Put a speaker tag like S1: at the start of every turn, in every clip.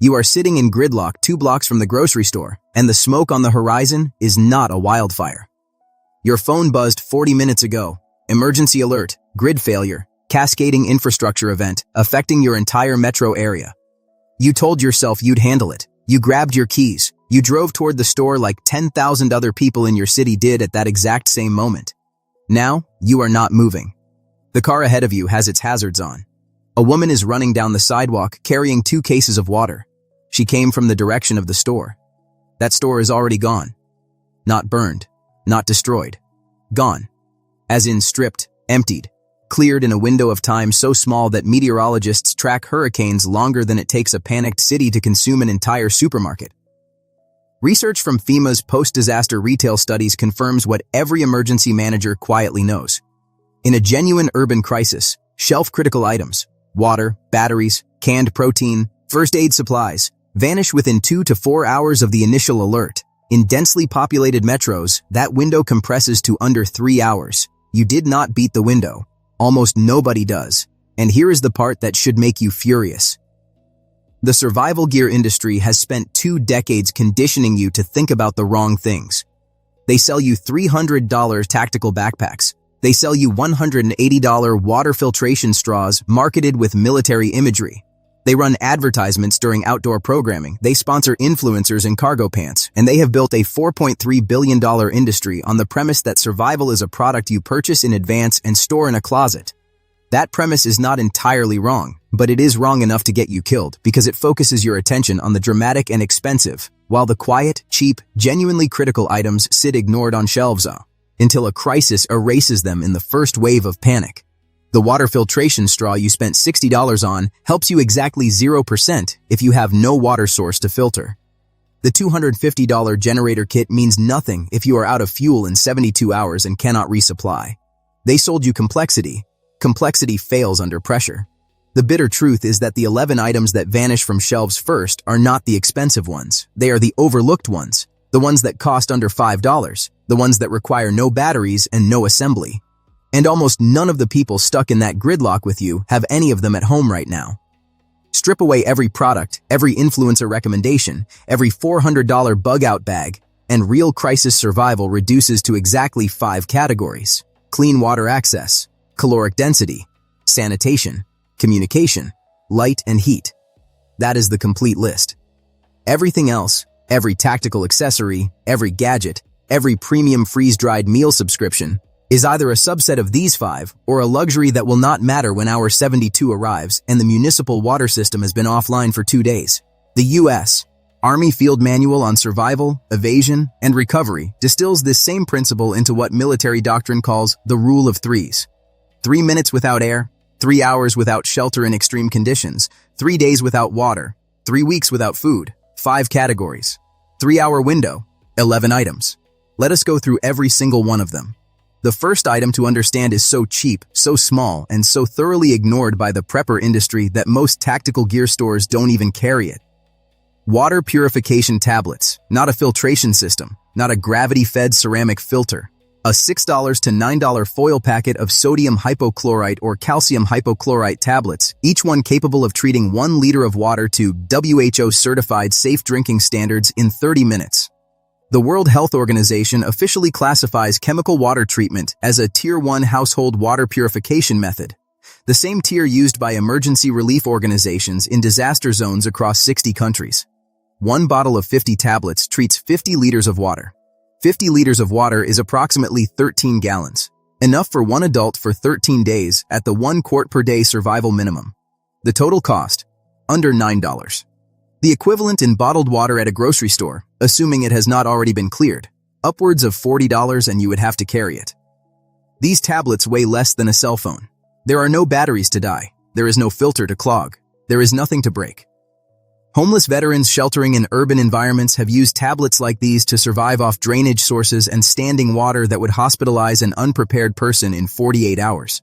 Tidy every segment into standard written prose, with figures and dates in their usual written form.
S1: You are sitting in gridlock 2 blocks from the grocery store, and the smoke on the horizon is not a wildfire. Your phone buzzed 40 minutes ago. Emergency alert, grid failure, cascading infrastructure event affecting your entire metro area. You told yourself you'd handle it. You grabbed your keys. You drove toward the store like 10,000 other people in your city did at that exact same moment. Now, you are not moving. The car ahead of you has its hazards on. A woman is running down the sidewalk carrying 2 cases of water. She came from the direction of the store. That store is already gone. Not burned, not destroyed. Gone. As in stripped, emptied, cleared in a window of time so small that meteorologists track hurricanes longer than it takes a panicked city to consume an entire supermarket. Research from FEMA's post-disaster retail studies confirms what every emergency manager quietly knows. In a genuine urban crisis, shelf-critical items, water, batteries, canned protein, first aid supplies, vanish within 2 to 4 hours of the initial alert. In densely populated metros, that window compresses to under 3 hours. You did not beat the window. Almost nobody does. And here is the part that should make you furious. The survival gear industry has spent 2 decades conditioning you to think about the wrong things. They sell you $300 tactical backpacks. They sell you $180 water filtration straws marketed with military imagery. They run advertisements during outdoor programming. They sponsor influencers in cargo pants. And they have built a $4.3 billion industry on the premise that survival is a product you purchase in advance and store in a closet. That premise is not entirely wrong, but it is wrong enough to get you killed because it focuses your attention on the dramatic and expensive, while the quiet, cheap, genuinely critical items sit ignored on shelves until a crisis erases them in the first wave of panic. The water filtration straw you spent $60 on helps you exactly 0% if you have no water source to filter. The $250 generator kit means nothing if you are out of fuel in 72 hours and cannot resupply. They sold you complexity. Complexity fails under pressure. The bitter truth is that the 11 items that vanish from shelves first are not the expensive ones. They are the overlooked ones, the ones that cost under $5, the ones that require no batteries and no assembly. And almost none of the people stuck in that gridlock with you have any of them at home right now. Strip away every product, every influencer recommendation, every $400 bug-out bag, and real crisis survival reduces to exactly 5 categories: clean water access, caloric density, sanitation, communication, light and heat. That is the complete list. Everything else, every tactical accessory, every gadget, every premium freeze-dried meal subscription, is either a subset of these 5 or a luxury that will not matter when hour 72 arrives and the municipal water system has been offline for 2 days. The U.S. Army Field Manual on Survival, Evasion, and Recovery distills this same principle into what military doctrine calls the rule of threes. 3 minutes without air, 3 hours without shelter in extreme conditions, 3 days without water, 3 weeks without food, 5 categories. 3-hour window, 11 items. Let us go through every single one of them. The first item to understand is so cheap, so small, and so thoroughly ignored by the prepper industry that most tactical gear stores don't even carry it. Water purification tablets, not a filtration system, not a gravity-fed ceramic filter. A $6 to $9 foil packet of sodium hypochlorite or calcium hypochlorite tablets, each one capable of treating 1 liter of water to WHO-certified safe drinking standards in 30 minutes. The World Health Organization officially classifies chemical water treatment as a Tier 1 household water purification method, the same tier used by emergency relief organizations in disaster zones across 60 countries. 1 bottle of 50 tablets treats 50 liters of water. 50 liters of water is approximately 13 gallons, enough for 1 adult for 13 days at the 1 quart per day survival minimum. The total cost, under $9. The equivalent in bottled water at a grocery store, assuming it has not already been cleared, upwards of $40 and you would have to carry it. These tablets weigh less than a cell phone. There are no batteries to die. There is no filter to clog. There is nothing to break. Homeless veterans sheltering in urban environments have used tablets like these to survive off drainage sources and standing water that would hospitalize an unprepared person in 48 hours.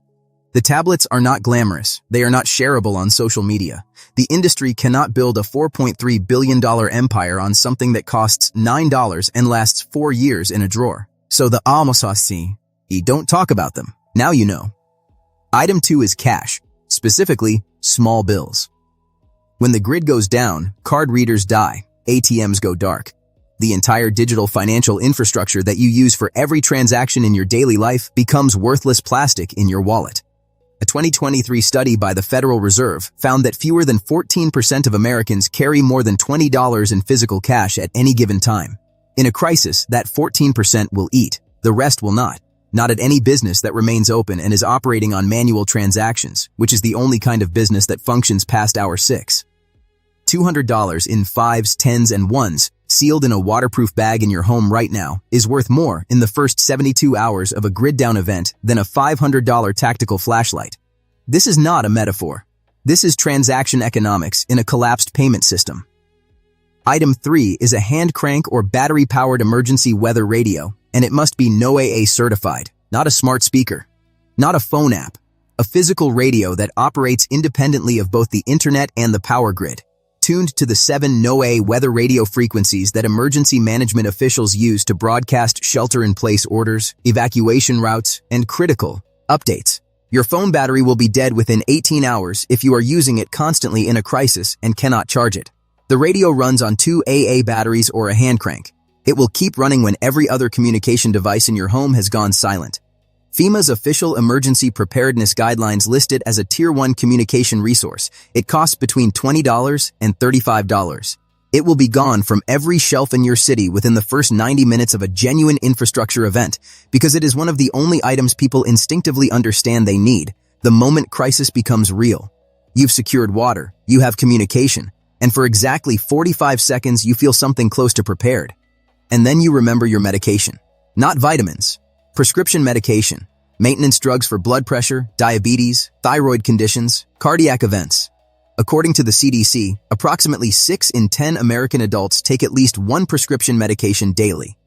S1: The tablets are not glamorous. They are not shareable on social media. The industry cannot build a $4.3 billion empire on something that costs $9 and lasts 4 years in a drawer. So the almosasi, don't talk about them. Now you know. Item 2 is cash, specifically small bills. When the grid goes down, card readers die, ATMs go dark. The entire digital financial infrastructure that you use for every transaction in your daily life becomes worthless plastic in your wallet. A 2023 study by the Federal Reserve found that fewer than 14% of Americans carry more than $20 in physical cash at any given time. In a crisis, that 14% will eat, the rest will not. Not at any business that remains open and is operating on manual transactions, which is the only kind of business that functions past hour 6. $200 in 5s, 10s, and 1s, sealed in a waterproof bag in your home right now, is worth more in the first 72 hours of a grid-down event than a $500 tactical flashlight. This is not a metaphor. This is transaction economics in a collapsed payment system. Item 3 is a hand crank or battery-powered emergency weather radio, and it must be NOAA certified, not a smart speaker, not a phone app, a physical radio that operates independently of both the internet and the power grid. Tuned to the 7 NOAA weather radio frequencies that emergency management officials use to broadcast shelter-in-place orders, evacuation routes, and critical updates. Your phone battery will be dead within 18 hours if you are using it constantly in a crisis and cannot charge it. The radio runs on 2 AA batteries or a hand crank. It will keep running when every other communication device in your home has gone silent. FEMA's official emergency preparedness guidelines list it as a Tier 1 communication resource. It costs between $20 and $35. It will be gone from every shelf in your city within the first 90 minutes of a genuine infrastructure event because it is one of the only items people instinctively understand they need the moment crisis becomes real. You've secured water, you have communication, and for exactly 45 seconds you feel something close to prepared. And then you remember your medication. Not vitamins. Prescription medication, maintenance drugs for blood pressure, diabetes, thyroid conditions, cardiac events. According to the CDC, approximately 6 in 10 American adults take at least one prescription medication daily.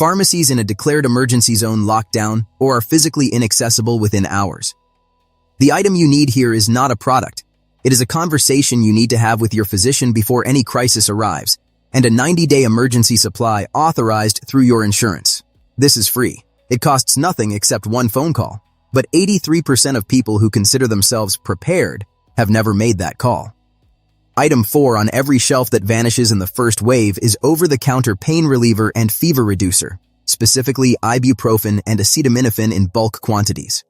S1: Pharmacies in a declared emergency zone lock down or are physically inaccessible within hours. The item you need here is not a product. It is a conversation you need to have with your physician before any crisis arrives, and a 90-day emergency supply authorized through your insurance. This is free. It costs nothing except one phone call. But 83% of people who consider themselves prepared have never made that call. Item 4 on every shelf that vanishes in the first wave is over-the-counter pain reliever and fever reducer, specifically ibuprofen and acetaminophen in bulk quantities.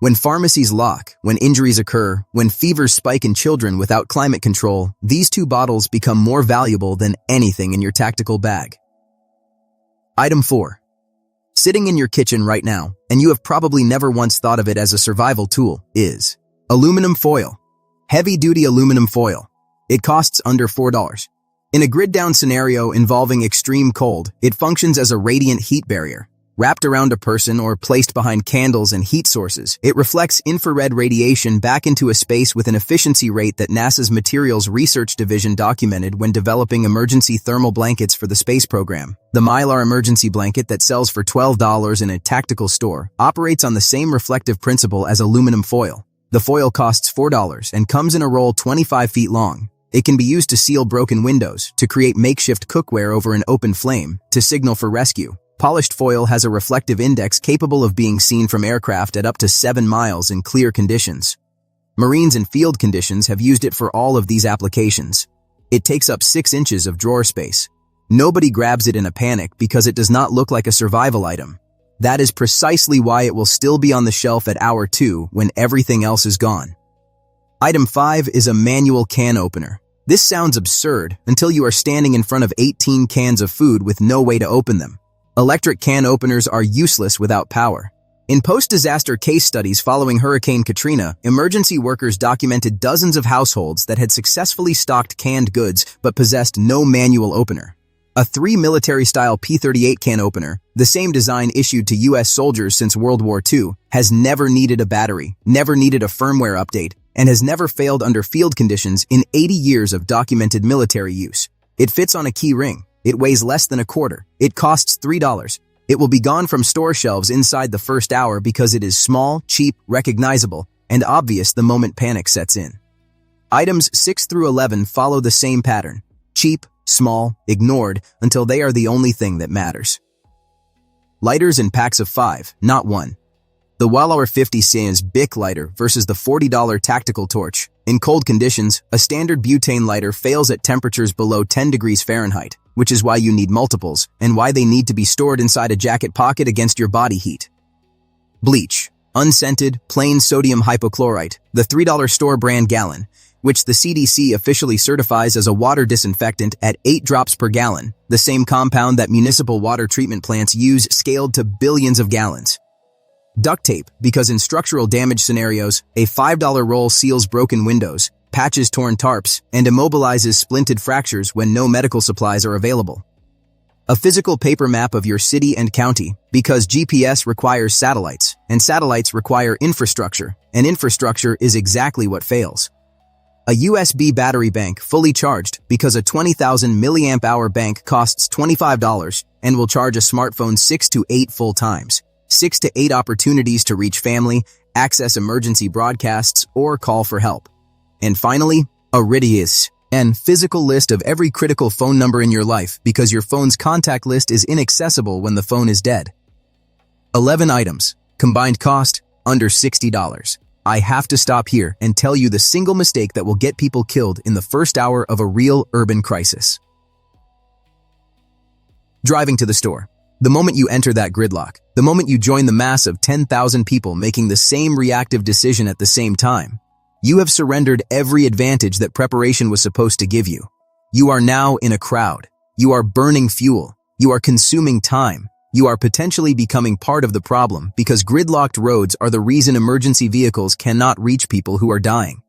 S1: When pharmacies lock, when injuries occur, when fevers spike in children without climate control, these 2 bottles become more valuable than anything in your tactical bag. Item 4. Sitting in your kitchen right now, and you have probably never once thought of it as a survival tool, is aluminum foil. Heavy-duty aluminum foil. It costs under $4. In a grid-down scenario involving extreme cold, it functions as a radiant heat barrier. Wrapped around a person or placed behind candles and heat sources, it reflects infrared radiation back into a space with an efficiency rate that NASA's Materials Research Division documented when developing emergency thermal blankets for the space program. The Mylar emergency blanket that sells for $12 in a tactical store operates on the same reflective principle as aluminum foil. The foil costs $4 and comes in a roll 25 feet long. It can be used to seal broken windows, to create makeshift cookware over an open flame, to signal for rescue. Polished foil has a reflective index capable of being seen from aircraft at up to 7 miles in clear conditions. Marines in field conditions have used it for all of these applications. It takes up 6 inches of drawer space. Nobody grabs it in a panic because it does not look like a survival item. That is precisely why it will still be on the shelf at hour 2 when everything else is gone. Item 5 is a manual can opener. This sounds absurd until you are standing in front of 18 cans of food with no way to open them. Electric can openers are useless without power. In post-disaster case studies following Hurricane Katrina, emergency workers documented dozens of households that had successfully stocked canned goods but possessed no manual opener. A 3 military-style P-38 can opener, the same design issued to U.S. soldiers since World War II, has never needed a battery, never needed a firmware update, and has never failed under field conditions in 80 years of documented military use. It fits on a key ring. It weighs less than a quarter. It costs $3. It will be gone from store shelves inside the first hour because it is small, cheap, recognizable, and obvious the moment panic sets in. Items 6 through 11 follow the same pattern. Cheap, small, ignored, until they are the only thing that matters. Lighters in packs of 5, not 1. The $1.50 Bic lighter versus the $40 tactical torch. In cold conditions, a standard butane lighter fails at temperatures below 10 degrees Fahrenheit, which is why you need multiples, and why they need to be stored inside a jacket pocket against your body heat. Bleach. Unscented, plain sodium hypochlorite, the $3 store brand gallon, which the CDC officially certifies as a water disinfectant at 8 drops per gallon, the same compound that municipal water treatment plants use scaled to billions of gallons. Duct tape, because in structural damage scenarios, a $5 roll seals broken windows, patches torn tarps, and immobilizes splinted fractures when no medical supplies are available. A physical paper map of your city and county, because GPS requires satellites, and satellites require infrastructure, and infrastructure is exactly what fails. A USB battery bank fully charged, because a 20,000 milliamp hour bank costs $25 and will charge a smartphone 6 to 8 full times, 6 to 8 opportunities to reach family, access emergency broadcasts, or call for help. And finally, a Ridius, an physical list of every critical phone number in your life because your phone's contact list is inaccessible when the phone is dead. 11 items, combined cost, under $60. I have to stop here and tell you the single mistake that will get people killed in the first hour of a real urban crisis. Driving to the store. The moment you enter that gridlock, the moment you join the mass of 10,000 people making the same reactive decision at the same time, you have surrendered every advantage that preparation was supposed to give you. You are now in a crowd. You are burning fuel. You are consuming time. You are potentially becoming part of the problem because gridlocked roads are the reason emergency vehicles cannot reach people who are dying.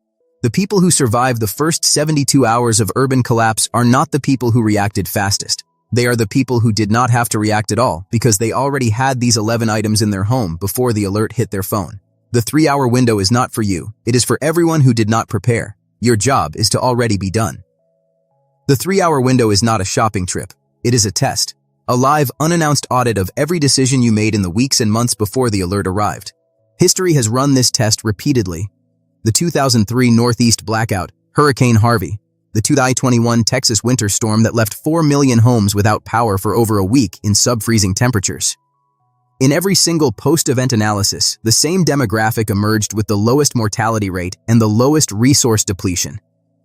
S1: The people who survived the first 72 hours of urban collapse are not the people who reacted fastest. They are the people who did not have to react at all because they already had these 11 items in their home before the alert hit their phone. The 3-hour window is not for you. It is for everyone who did not prepare. Your job is to already be done. The 3-hour window is not a shopping trip. It is a test. A live, unannounced audit of every decision you made in the weeks and months before the alert arrived. History has run this test repeatedly. The 2003 Northeast blackout, Hurricane Harvey, the 2021 Texas winter storm that left 4 million homes without power for over a week in sub-freezing temperatures. In every single post-event analysis, the same demographic emerged with the lowest mortality rate and the lowest resource depletion.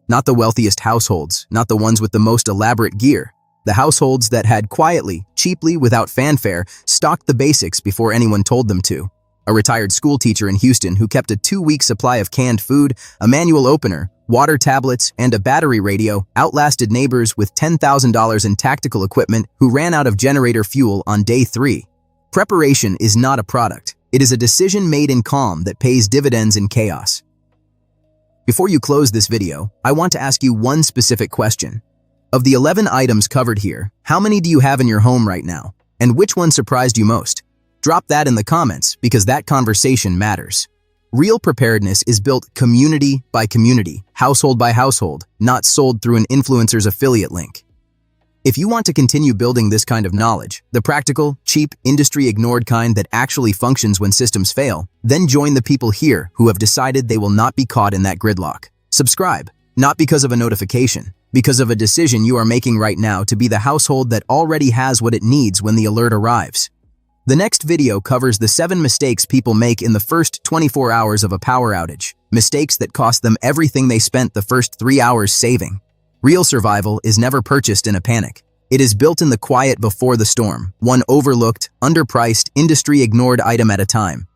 S1: Not the wealthiest households, not the ones with the most elaborate gear. The households that had quietly, cheaply, without fanfare, stocked the basics before anyone told them to. A retired school teacher in Houston who kept a 2-week supply of canned food, a manual opener, water tablets, and a battery radio outlasted neighbors with $10,000 in tactical equipment who ran out of generator fuel on day 3. Preparation is not a product. It is a decision made in calm that pays dividends in chaos. Before you close this video, I want to ask you one specific question. Of the 11 items covered here, how many do you have in your home right now? And which one surprised you most? Drop that in the comments because that conversation matters. Real preparedness is built community by community, household by household, not sold through an influencer's affiliate link. If you want to continue building this kind of knowledge, the practical, cheap, industry-ignored kind that actually functions when systems fail, then join the people here who have decided they will not be caught in that gridlock. Subscribe, not because of a notification, because of a decision you are making right now to be the household that already has what it needs when the alert arrives. The next video covers the 7 mistakes people make in the first 24 hours of a power outage, mistakes that cost them everything they spent the first 3 hours saving. Real survival is never purchased in a panic. It is built in the quiet before the storm, one overlooked, underpriced, industry-ignored item at a time.